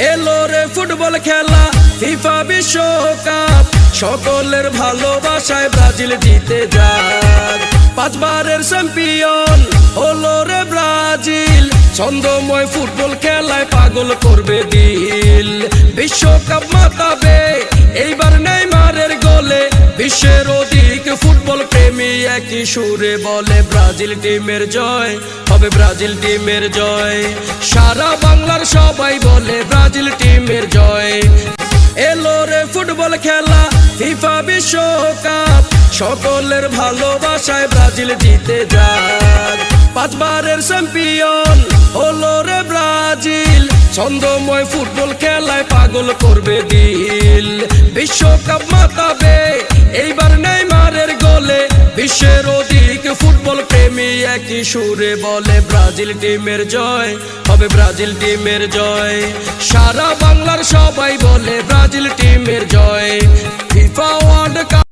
এলো রে ফুটবল খেলা ফিফা বিশ্বকাপ, সকলের ভালোবাসায় ব্রাজিল জিতে যাক। 5 বারের চ্যাম্পিয়ন হলো রে ব্রাজিল, ছন্দময় ফুটবল খেলায় পাগল করবে দিল। বিশ্বকাপ মাতাবে এইবার নেইমারের গোলে, বিশ্বের অধিক ফুটবল প্রেমী একই সুরে বলে ব্রাজিল টিমের জয় হবে, ব্রাজিল টিমের জয়। সারা বাংলার সবাই বলে ব্রাজিল টিমের জয়। এলো রে ফুটবল খেলা ফিফা বিশ্বকাপ, সকলের ভালোবাসায় ব্রাজিল জিতে যাক। 5 বারের চ্যাম্পিয়ন হলো রে ব্রাজিল, ছন্দময় ফুটবল খেলায় পাগল করবে দিল। বিশ্বকাপ মাতাবে এইবার নেইমারের গোলে, বিশ্বের অধিক ফুটবল প্রেমী একই সুরে বলে ব্রাজিল টিমের জয় হবে, ব্রাজিল টিমের জয়। সারা বাংলার সবাই বলে ব্রাজিল টিমের জয়। FIFA world cup